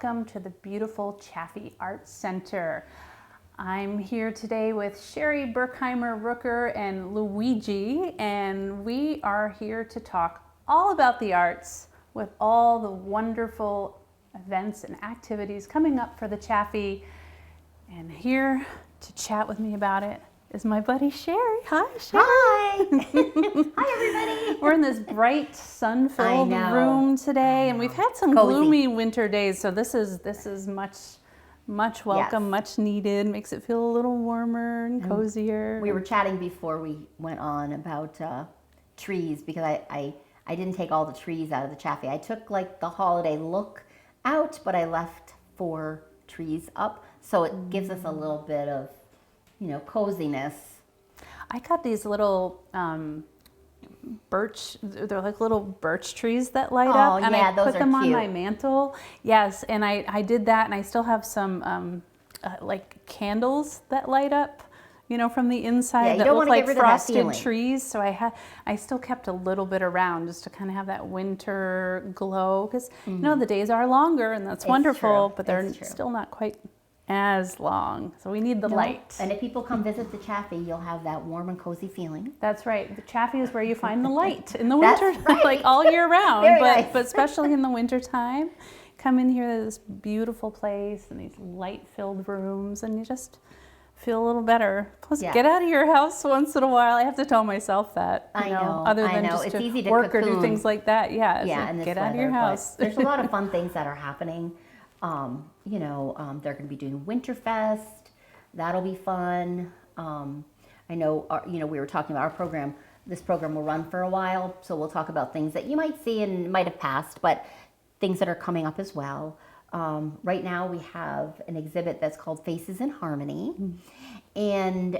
welcome to the beautiful Chaffee Art Center. I'm here today with Sherri Berkheimer-Rooker and Luigi, and we are here to talk all about the arts with all the wonderful events and activities coming up for the Chaffee. And here to chat with me about it is my buddy Sherri. Hi, Sherri. Hi. Hi, everybody. We're in this bright, sun-filled room today, and we've had some gloomy winter days, so this is much welcome, much needed. Makes it feel a little warmer and cozier. We were chatting before we went on about trees, because I didn't take all the trees out of the Chaffee. I took like the holiday look out, but I left 4 trees up, so it gives us a little bit of, coziness. I got these little birch, they're like little birch trees that light up, and I put them on my mantle. Yes, and I did that, and I still have some like candles that light up, from the inside that look like frosted trees. So I still kept a little bit around just to kind of have that winter glow, because the days are longer, and that's wonderful, but they're still not quite as long, so we need the light. And if people come visit the Chaffee, you'll have that warm and cozy feeling. That's right. The Chaffee is where you find the light in the winter, right. like all year round, but especially in the winter time. Come in here to this beautiful place and these light-filled rooms, and you just feel a little better. Plus, get out of your house once in a while. I have to tell myself that. Other than just it's easy to to work cocoon. or do things like that. Yeah. And get out of your house. There's a lot of fun things that are happening. They're going to be doing Winterfest. That'll be fun. I know, we were talking about our program. This program will run for a while, so we'll talk about things that you might see and might have passed, but things that are coming up as well. Right now we have an exhibit that's called Faces in Harmony. And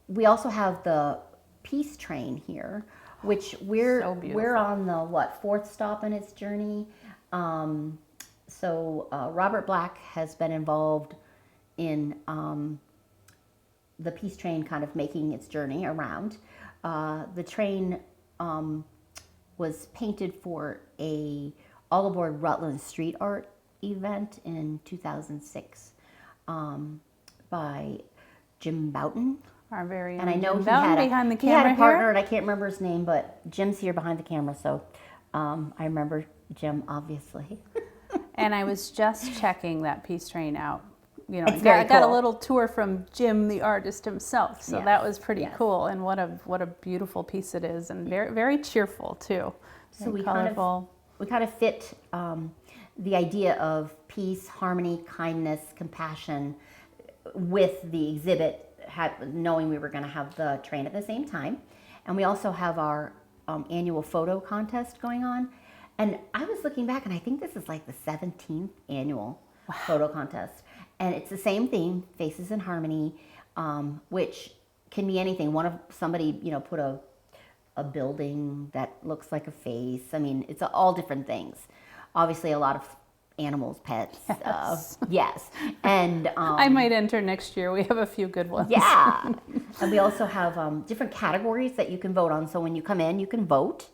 we also have the Peace Train here, which we're on the 4th stop in its journey. Robert Black has been involved in the Peace Train kind of making its journey around. The train was painted for a All Aboard Rutland street art event in 2006 by Jim Boughton. Our very own. And I know he had a partner, and I can't remember his name, but Jim's here behind the camera, so I remember Jim, obviously. And I was just checking that Peace Train out. I got a little tour from Jim, the artist himself, so that was pretty cool. And what a beautiful piece it is, and very, very cheerful too. So we kind of fit the idea of peace, harmony, kindness, compassion with the exhibit, knowing we were going to have the train at the same time. And we also have our annual photo contest going on. And I was looking back, and I think this is like the 17th annual photo contest. And it's the same theme, Faces in Harmony, which can be anything. Somebody put a building that looks like a face. I mean, it's all different things. Obviously, a lot of animals, pets. Yes. And I might enter next year. We have a few good ones. Yeah. And we also have different categories that you can vote on. So when you come in, you can vote.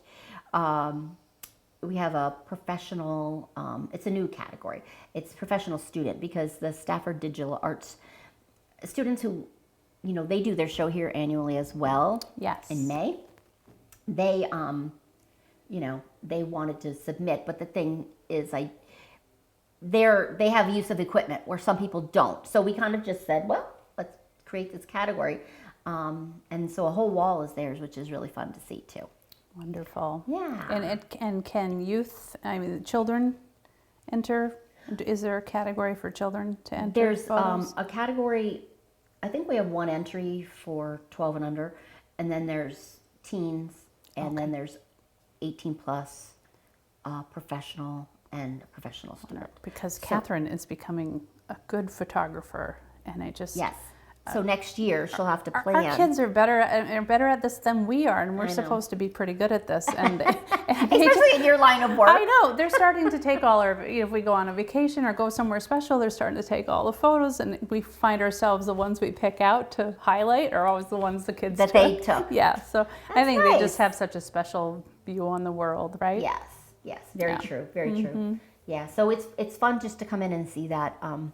We have a professional, it's a new category. It's professional student, because the Stafford Digital Arts students who, they do their show here annually as well. Yes. In May. They, they wanted to submit, but the thing is, they have use of equipment where some people don't. So we kind of just said, well, let's create this category. And so a whole wall is theirs, which is really fun to see too. Wonderful. Yeah. And can children enter? Is there a category for children to enter? There's a category. I think we have one entry for 12 and under, and then there's teens, and then there's 18 plus, professional and professional student. Because Catherine is becoming a good photographer, and I just So next year she'll have to plan. Our kids are better at this than we are, and we're supposed to be pretty good at this. And especially in your line of work. I know they're starting to take all our. If we go on a vacation or go somewhere special, they're starting to take all the photos, and we find ourselves the ones we pick out to highlight are always the ones the kids they took. Yeah, so I think they just have such a special view on the world, right? Yes, very true, very true. Yeah, so it's fun just to come in and see that. And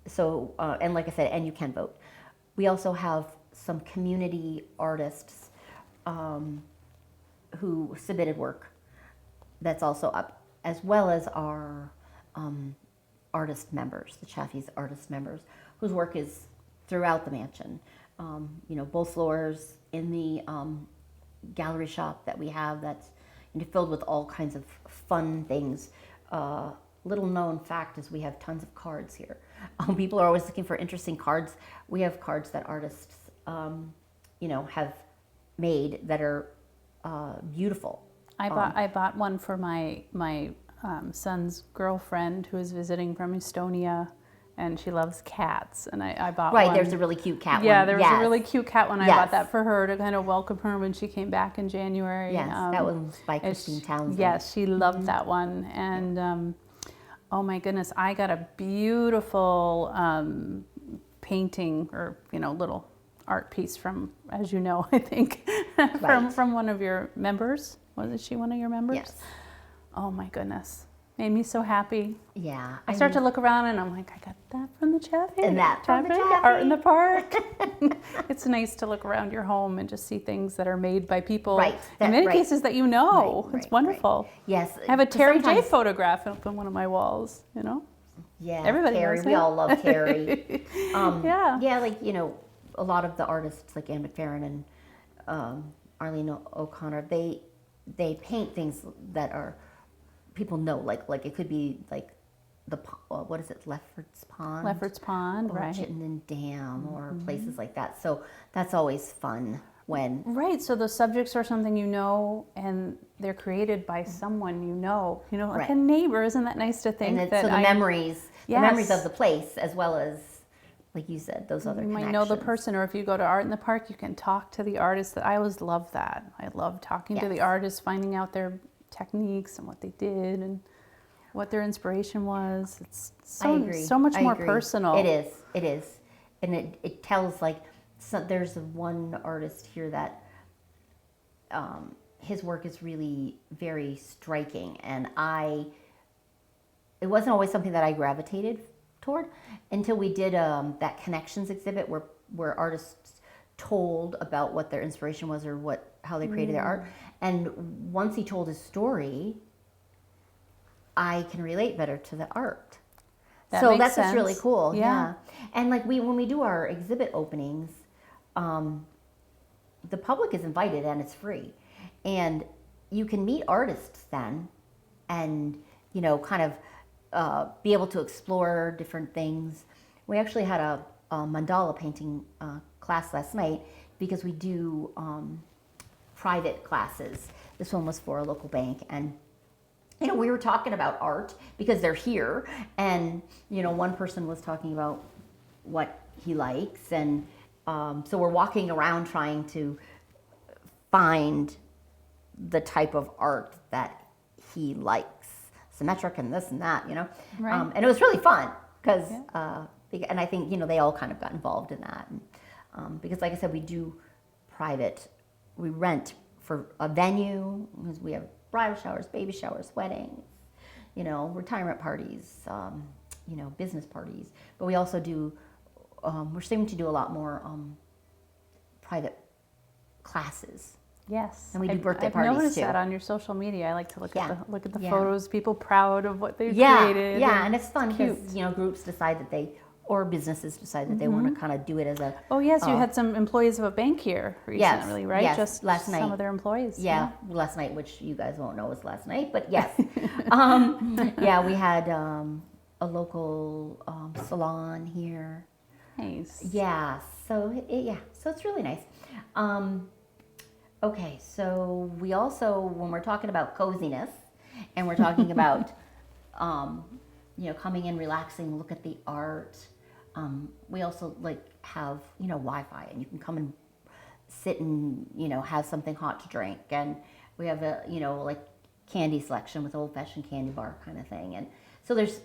like I said, and you can vote. We also have some community artists who submitted work that's also up, as well as our artist members, the Chaffee's artist members, whose work is throughout the mansion. Both floors in the gallery shop that we have that's filled with all kinds of fun things. Little known fact is we have tons of cards here. People are always looking for interesting cards. We have cards that artists, have made that are beautiful. I bought one for my son's girlfriend who is visiting from Estonia, and she loves cats. And I bought one. Right, there's a really cute cat one. Yeah, there was a really cute cat one. I bought that for her to kind of welcome her when she came back in January. Yes, that was by Christine Townsend. Yes, she loved that one. And oh my goodness, I got a beautiful painting or, little art piece from, as you know, I think, from one of your members. Wasn't she one of your members? Yes. Oh my goodness. Made me so happy. Yeah. I start to look around and I'm like, I got that from the Chaffee. And that from the Chaffee. Art in the Park. It's nice to look around your home and just see things that are made by people. Right. In many cases that you know. It's wonderful. Right. Yes. I have a Terry J photograph up on one of my walls, Yeah. Everybody Terry. knows We all love Terry. Yeah. Yeah, like, a lot of the artists like Anne McFerrin and Arlene O'Connor, they paint things that are people know, like it could be like what is it, Lefferts Pond, or right? Chittenden Dam, or places like that. So that's always fun when so the subjects are something and they're created by someone like a neighbor. Isn't that nice to think? And the memories of the place, as well as, like you said, those other connections. You might know the person, or if you go to Art in the Park, you can talk to the artist. I always love that. I love talking to the artists, finding out their techniques and what they did and what their inspiration was. It's so much more personal. It is. And it tells, there's one artist here that his work is really very striking, and it wasn't always something that I gravitated toward until we did that Connections exhibit where artists told about what their inspiration was or how they created their art. And once he told his story, I can relate better to the art. So that's just really cool. Yeah. And when we do our exhibit openings, the public is invited and it's free. And you can meet artists then and, kind of be able to explore different things. We actually had a mandala painting class last night because we do private classes. This one was for a local bank, and we were talking about art because they're here, and one person was talking about what he likes, and so we're walking around trying to find the type of art that he likes, symmetric and this and that, Right. And it was really fun because and I think they all kind of got involved in that, and, because like I said, we do private. We rent for a venue because we have bridal showers, baby showers, weddings, retirement parties, business parties. But we also do, we're starting to do a lot more private classes. Yes, and we do birthday parties I've noticed too. that on your social media. I like to look at the photos. People proud of what they've created. Yeah, and it's fun because groups decide that or businesses decide that they want to kind of do it as a. Oh yes, you had some employees of a bank here recently, right? Yes, just last night. Some of their employees. Yeah, last night, which you guys won't know was last night, but yes. We had a local salon here. Nice. Yeah, so it's really nice. Okay, so we also, when we're talking about coziness, and we're talking about, coming in, relaxing, look at the art. We also have, Wi-Fi, and you can come and sit and, have something hot to drink. And we have a, candy selection with old-fashioned candy bar kind of thing. And so there's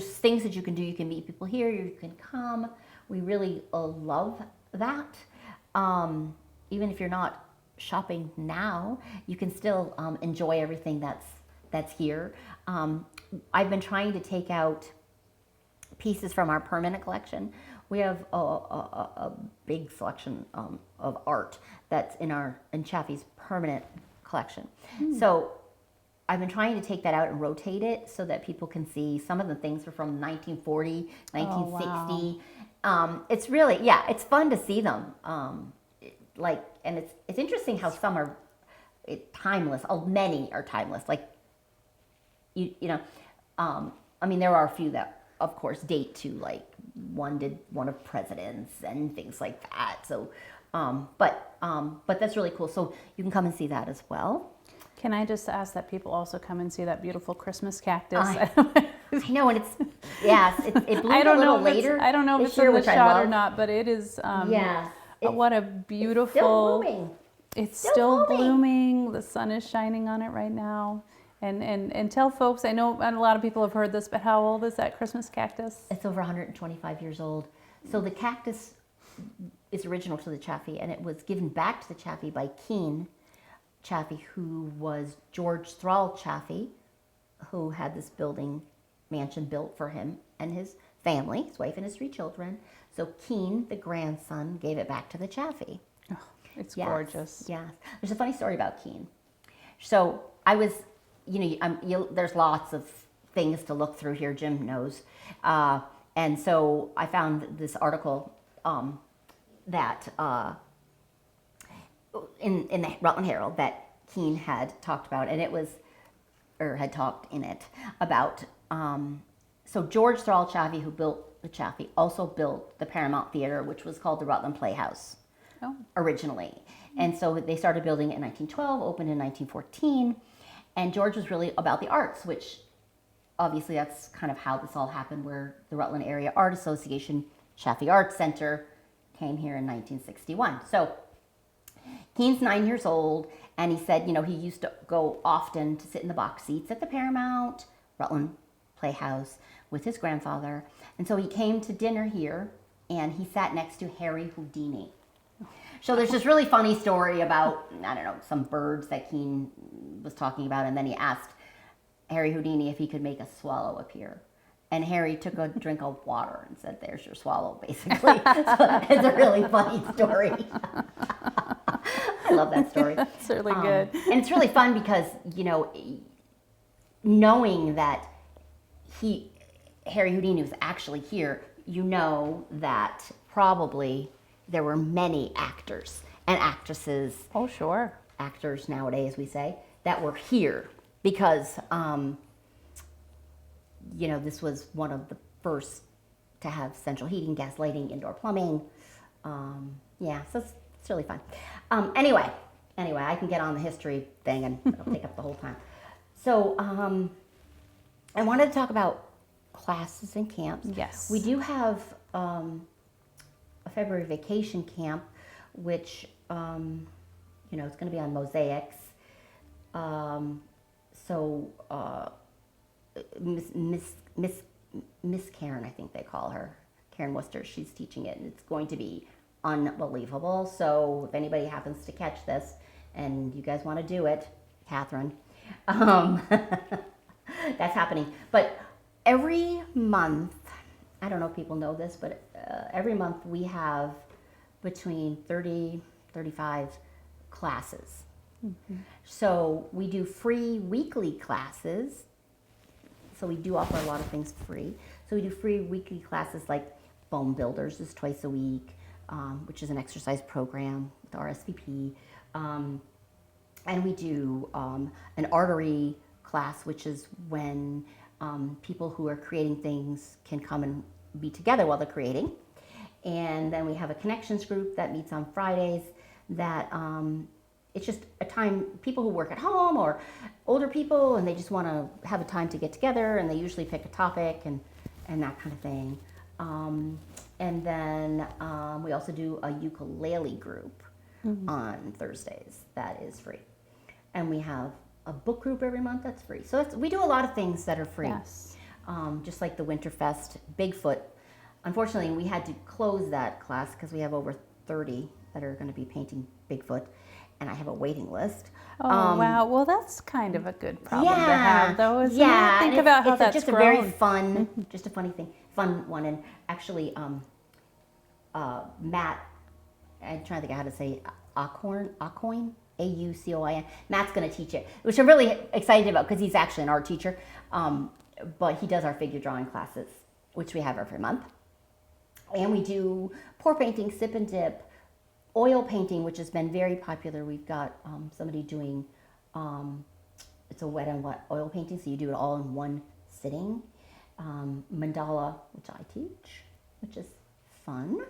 things that you can do. You can meet people here. You can come. We really love that. Even if you're not shopping now, you can still enjoy everything that's that's here. I've been trying to take out pieces from our permanent collection. We have a big selection of art that's in Chaffee's permanent collection. So I've been trying to take that out and rotate it so that people can see. Some of the things are from 1940, 1960. Wow. It's really, it's fun to see them. And it's interesting how some are timeless. Many are timeless. Like, I mean, there are a few that, of course, date to like one of presidents and things like that. So, but that's really cool. So you can come and see that as well. Can I just ask that people also come and see that beautiful Christmas cactus? I know, and it bloomed a little later. I don't know if it's in the shot or not, but it is. What a beautiful. It's still blooming. It's still blooming. The sun is shining on it right now. And tell folks, I know a lot of people have heard this, but how old is that Christmas cactus? It's over 125 years old. So the cactus is original to the Chaffee, and it was given back to the Chaffee by Keene Chaffee, who was George Thrall Chaffee, who had this mansion built for him and his family, his wife and his 3 children. So Keene, the grandson, gave it back to the Chaffee. Oh, it's gorgeous. Yes. There's a funny story about Keene. So I was, there's lots of things to look through here, Jim knows. And so I found this article that in the Rutland Herald that Keene had talked about, and had talked in it about, so George Thrall Chaffee, who built the Chaffee, also built the Paramount Theater, which was called the Rutland Playhouse originally. And so they started building it in 1912, opened in 1914, and George was really about the arts, which obviously that's kind of how this all happened, where the Rutland Area Art Association, Chaffee Arts Center, came here in 1961. So Keene's 9 years old, and he said, he used to go often to sit in the box seats at the Paramount, Rutland Playhouse, with his grandfather. And so he came to dinner here, and he sat next to Harry Houdini. So there's this really funny story about, some birds that Keene was talking about, and then he asked Harry Houdini if he could make a swallow appear. And Harry took a drink of water and said, "There's your swallow," basically. So it's a really funny story. I love that story. That's really good. And it's really fun because, knowing that Harry Houdini was actually here, that probably there were many actors and actresses. Oh, sure. Actors nowadays, we say, that were here because, this was one of the first to have central heating, gas lighting, indoor plumbing. So it's really fun. Anyway, I can get on the history thing and it'll take up the whole time. So I wanted to talk about classes and camps. Yes. We do have a February vacation camp, which, it's going to be on mosaics. Miss Karen, I think they call her, Karen Worcester, she's teaching it, and it's going to be unbelievable. So if anybody happens to catch this and you guys want to do it, Catherine, that's happening. But every month, I don't know if people know this, but every month we have between 30, 35 classes. Mm-hmm. So we do free weekly classes. So we do offer a lot of things free. So we do free weekly classes like Foam Builders is twice a week, which is an exercise program with RSVP. And we do an artery class, which is when people who are creating things can come and be together while they're creating. And then we have a connections group that meets on Fridays that it's just a time, people who work at home or older people, and they just want to have a time to get together, and they usually pick a topic and that kind of thing. And then we also do a ukulele group on Thursdays that is free. And we have a book group every month that's free. So we do a lot of things that are free. Yes. Just like the Winterfest Bigfoot. Unfortunately, we had to close that class because we have over 30 that are going to be painting Bigfoot. and I have a waiting list. Oh, wow. Well, that's kind of a good problem to have, though, isn't it? Think about how that's just grown. a very fun, just a funny thing, fun one. And actually, Matt, I'm trying to think how to say Aucoin, Aucoin. Matt's going to teach it, which I'm really excited about because he's actually an art teacher. But he does our figure drawing classes, which we have every month. And we do pour painting, sip and dip, oil painting, which has been very popular. We've got somebody doing, it's a wet and wet oil painting, so you do it all in one sitting. Mandala, which I teach, which is fun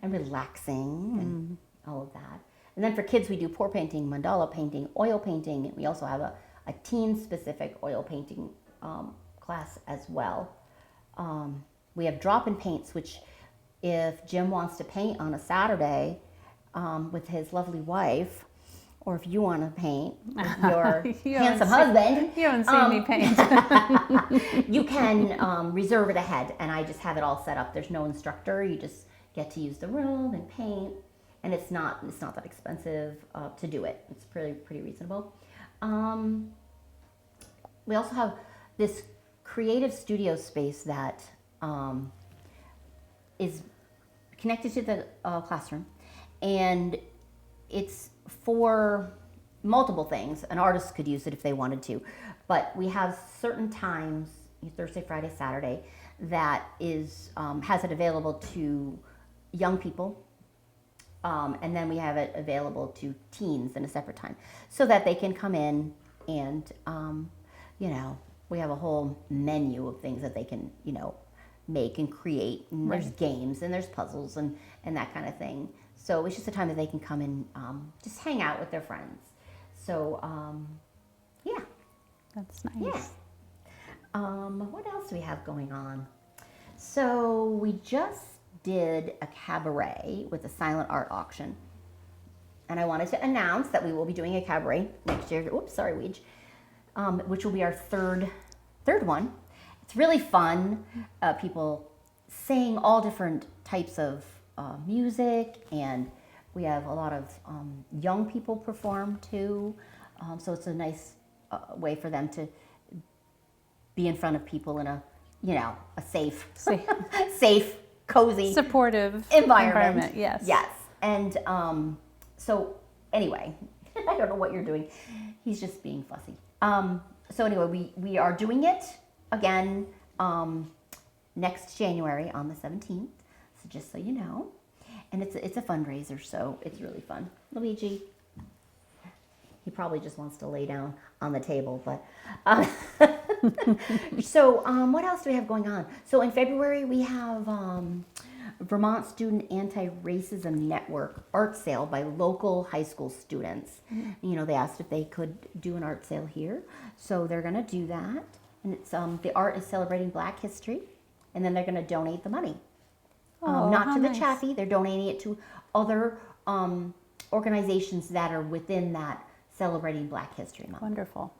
and relaxing and all of that. And then for kids, we do pour painting, mandala painting, oil painting, and we also have a teen-specific oil painting class as well. We have drop-in paints, which if Jim wants to paint on a Saturday with his lovely wife, or if you want to paint with your handsome husband. You haven't seen me paint. You can reserve it ahead, and I just have it all set up. There's no instructor. You just get to use the room and paint, and it's not that expensive to do it. It's pretty reasonable. We also have this creative studio space that is connected to the classroom, and it's for multiple things. An artist could use it if they wanted to, but we have certain times, Thursday, Friday, Saturday, that is has it available to young people, and then we have it available to teens in a separate time, so that they can come in and we have a whole menu of things that they can make and create, and there's games and there's puzzles and that kind of thing. So it's just a time that they can come and just hang out with their friends. So yeah, that's nice. Yeah. What else do we have going on? So we just did a cabaret with a silent art auction, and I wanted to announce that we will be doing a cabaret next year. Oops, sorry, Weege. Which will be our third one. It's really fun. People sing all different types of music, and we have a lot of young people perform too. So it's a nice way for them to be in front of people in a safe, cozy, supportive environment. Yes. Yes. And so anyway, I don't know what you're doing. He's just being fussy. So anyway, we are doing it again next January on the 17th. So just so you know, and it's a fundraiser, so it's really fun. Luigi, he probably just wants to lay down on the table, but so what else do we have going on? So in February we have Vermont Student Anti-Racism Network art sale by local high school students. They asked if they could do an art sale here, so they're going to do that. And it's the art is celebrating Black history, and then they're going to donate the money. Not to the Chaffee, they're donating it to other organizations that are within that celebrating Black History Month. Wonderful.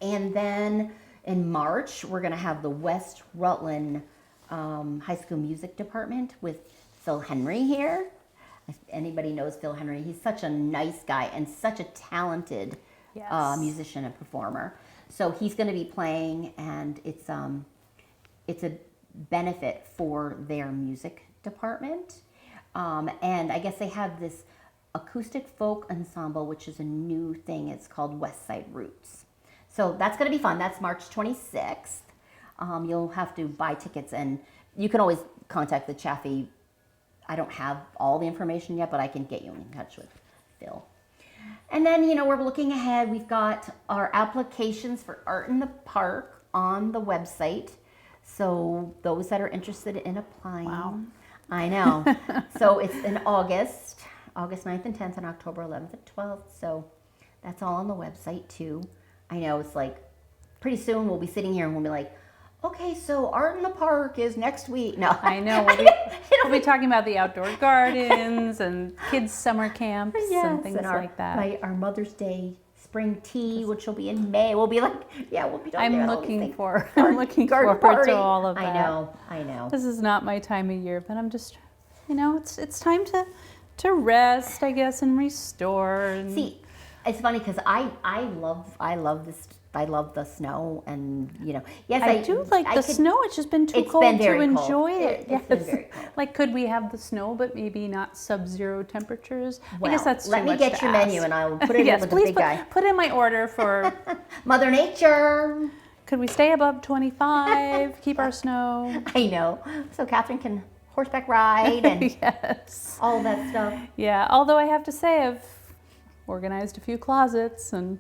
And then in March, we're going to have the West Rutland High School Music Department with Phil Henry here. If anybody knows Phil Henry, he's such a nice guy and such a talented musician and performer. So he's going to be playing, and it's a benefit for their music department. And I guess they have this acoustic folk ensemble, which is a new thing. It's called West Side Roots. So that's going to be fun. That's March 26th. You'll have to buy tickets, and you can always contact the Chaffee. I don't have all the information yet, but I can get you in touch with Phil. And then, we're looking ahead. We've got our applications for Art in the Park on the website. So those that are interested in applying. Wow. I know. So it's in August 9th and 10th, and October 11th and 12th. So that's all on the website too. I know it's like pretty soon we'll be sitting here and we'll be like, okay, so Art in the Park is next week. No, I know. We'll be talking about the outdoor gardens and kids' summer camps and things like that. Our Mother's Day spring tea, which will be in May. We'll be like, we'll be talking about all these things. I'm looking forward to all of that. I know. This is not my time of year, but I'm just, it's time to to rest, I guess, and restore. And see, it's funny because I love this. I love the snow, and yes, I do like the snow. It's just been too cold to enjoy it. It's been very cold. Like, could we have the snow, but maybe not sub-zero temperatures? Well, I guess that's let me get your menu, and I'll put it in with the big guy. Put in my order for Mother Nature. Could we stay above 25? Keep our snow. I know. So Catherine can horseback ride and yes, all that stuff. Yeah. Although I have to say, I've organized a few closets and.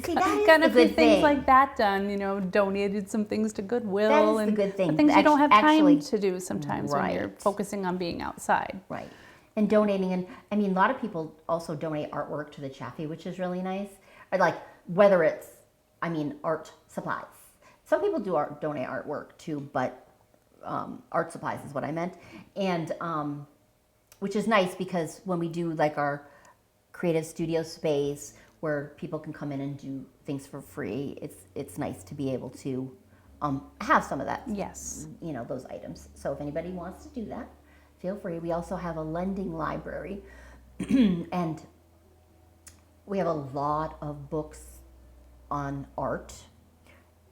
See, that is gotten a few thing. things like that done, donated some things to Goodwill. That is and the good thing. The things you don't have time to do sometimes when you're focusing on being outside. Right. And donating, and I mean, a lot of people also donate artwork to the Chaffee, which is really nice. Or like, whether it's, art supplies. Some people donate artwork too, but art supplies is what I meant. And which is nice because when we do like our creative studio space, where people can come in and do things for free, it's nice to be able to have some of that. Yes. Those items. So if anybody wants to do that, feel free. We also have a lending library, and we have a lot of books on art.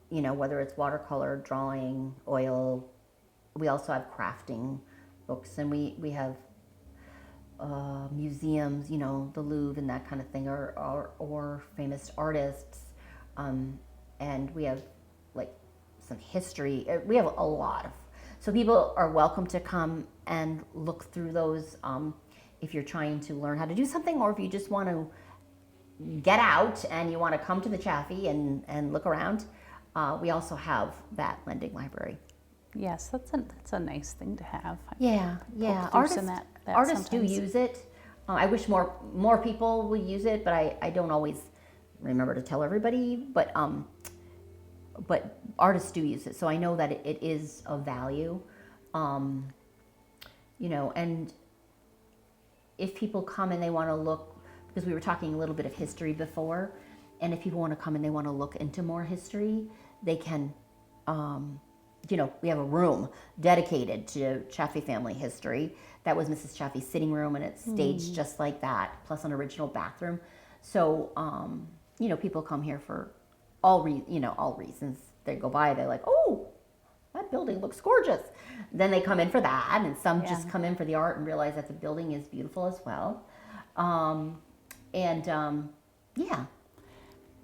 Whether it's watercolor, drawing, oil. We also have crafting books, and we have museums, the Louvre and that kind of thing, or famous artists, and we have like some history. We have a lot of, so people are welcome to come and look through those if you're trying to learn how to do something, or if you just want to get out and you want to come to the Chaffee and look around. We also have that lending library. Yes, that's a nice thing to have. Yeah. Artists do use it. I wish more people will use it, but I don't always remember to tell everybody. But artists do use it, so I know that it is of value. And if people come and they want to look, because we were talking a little bit of history before, and if people want to come and they want to look into more history, they can. We have a room dedicated to Chaffee family history. That was Mrs. Chaffee's sitting room, and it's staged just like that, plus an original bathroom. So, people come here for all reasons. They go by, they're like, oh, that building looks gorgeous. Then they come in for that, and some just come in for the art and realize that the building is beautiful as well.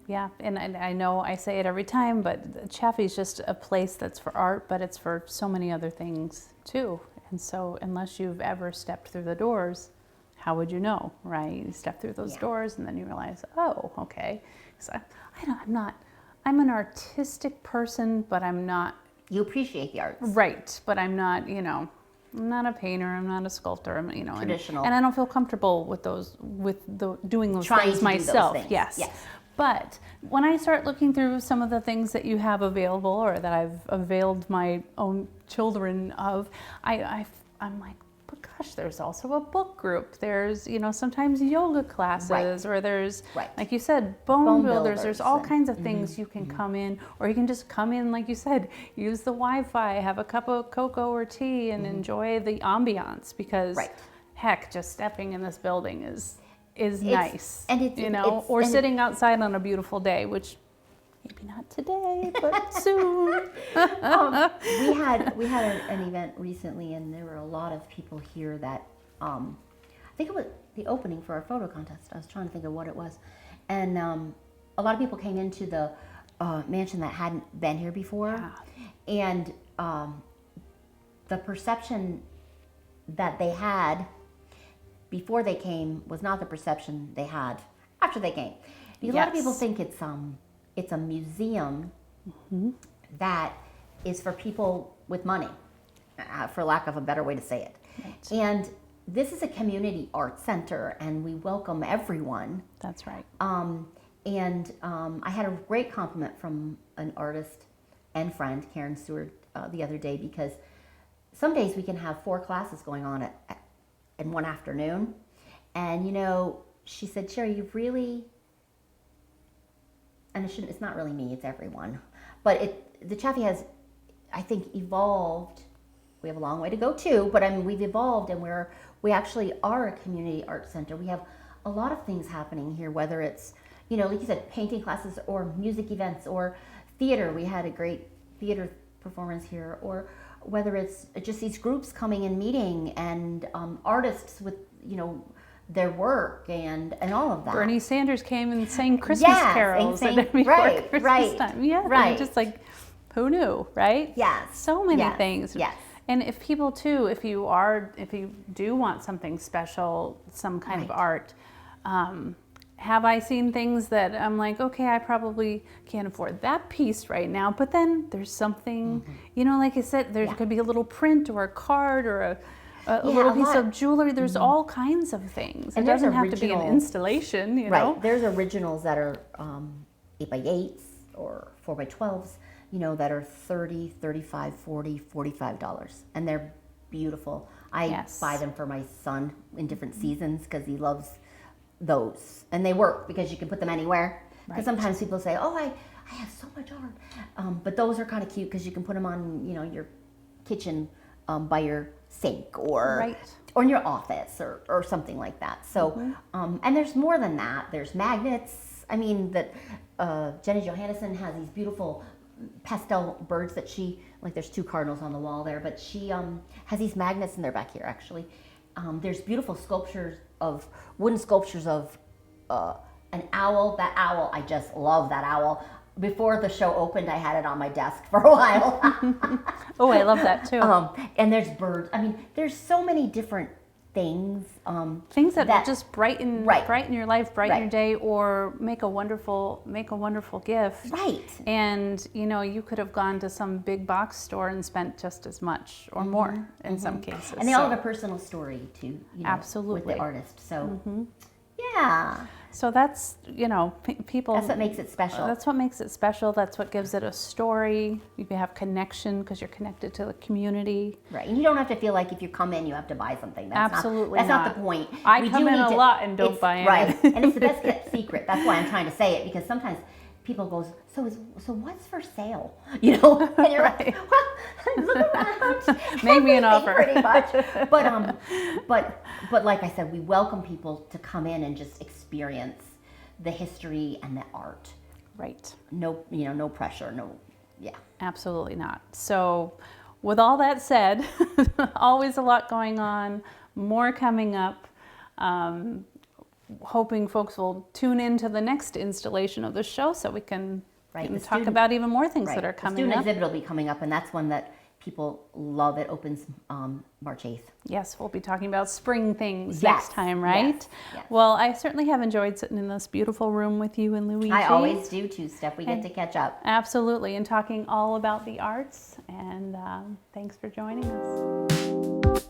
Yeah, and I know I say it every time, but Chaffee's just a place that's for art, but it's for so many other things too. And so unless you've ever stepped through the doors, how would you know, right? You step through those doors and then you realize, oh, okay. So I'm an artistic person, but I'm not. You appreciate the arts. Right, but I'm not, I'm not a painter, I'm not a sculptor, I'm, traditional. And I don't feel comfortable with doing those things myself. Do those things. Yes. But when I start looking through some of the things that you have available, or that I've availed my own children of, I'm like, but gosh, there's also a book group. There's, sometimes yoga classes, or there's, like you said, bone builders. There's all kinds of things you can come in, or you can just come in, like you said, use the Wi-Fi, have a cup of cocoa or tea, and enjoy the ambiance, because heck, just stepping in this building is nice, and or sitting outside on a beautiful day, which maybe not today, but soon. We had an event recently, and there were a lot of people here that I think it was the opening for our photo contest. I was trying to think of what it was, and a lot of people came into the mansion that hadn't been here before, and the perception that they had before they came was not the perception they had after they came. Because a lot of people think it's a museum that is for people with money, for lack of a better way to say it. Right. And this is a community art center, and we welcome everyone. That's right. I had a great compliment from an artist and friend, Karen Stewart, the other day, because some days we can have 4 classes going on in one afternoon. And she said, Sherri, you've really, and it's not really me, it's everyone, but the Chaffee has, I think, evolved we have a long way to go too, but I mean, we've evolved, and we actually are a community art center. We have a lot of things happening here, whether it's, you know, like you said, painting classes or music events or theater. We had a great theater performance here, or whether it's just these groups coming and meeting, and artists with, you know, their work and all of that. Bernie Sanders came and sang Christmas carols before Christmas time. Yeah, right. Just like, who knew, right? Yes. So many things. Yes. And if people too, if you do want something special, some kind of art, have I seen things that I'm like, okay, I probably can't afford that piece right now, but then there's something, you know, like I said, there could be a little print or a card or a little piece of jewelry. There's all kinds of things. And it doesn't have to be an installation, you know? Right. There's originals that are 8x8s or 4x12s, you know, that are $30, $35, $40, $45. And they're beautiful. I buy them for my son in different seasons because he loves those. And they work because you can put them anywhere. Because sometimes people say, oh, I have so much art. But those are kind of cute because you can put them on, you know, your kitchen by your sink or in your office or something like that. So, and there's more than that. There's magnets. I mean, that Jenny Johannesson has these beautiful pastel birds that she, like there's 2 cardinals on the wall there, but she has these magnets, and they're back here actually. There's beautiful wooden sculptures of an owl. That owl, I just love that owl. Before the show opened, I had it on my desk for a while. Oh, I love that too. And there's birds. I mean, there's so many different things. Things that just brighten your life, brighten your day, or make a wonderful gift. Right. And you know, you could have gone to some big box store and spent just as much or more in some cases. And they all have a personal story too. You know, absolutely. With the artist. So yeah. So that's, you know, people. That's what makes it special. That's what makes it special. That's what gives it a story. You can have connection because you're connected to the community. Right, and you don't have to feel like if you come in, you have to buy something. That's absolutely not. That's not the point. I come in a lot and don't buy anything. Right, and it's the best kept secret. That's why I'm trying to say it, because sometimes people goes, so what's for sale? You know, and you're like, well, look around. Make me an offer. Pretty much. But like I said, we welcome people to come in and just experience the history and the art. Right. No, you know, no pressure. Absolutely not. So, with all that said, always a lot going on. More coming up. Hoping folks will tune into the next installation of the show so we can talk about even more things that are coming up. The student exhibit will be coming up, and that's one that people love. It opens March 8th. Yes, we'll be talking about spring things next time, right? Yes. Well, I certainly have enjoyed sitting in this beautiful room with you and Luigi. I always do too, Steph. We get to catch up. Absolutely, and talking all about the arts. And thanks for joining us.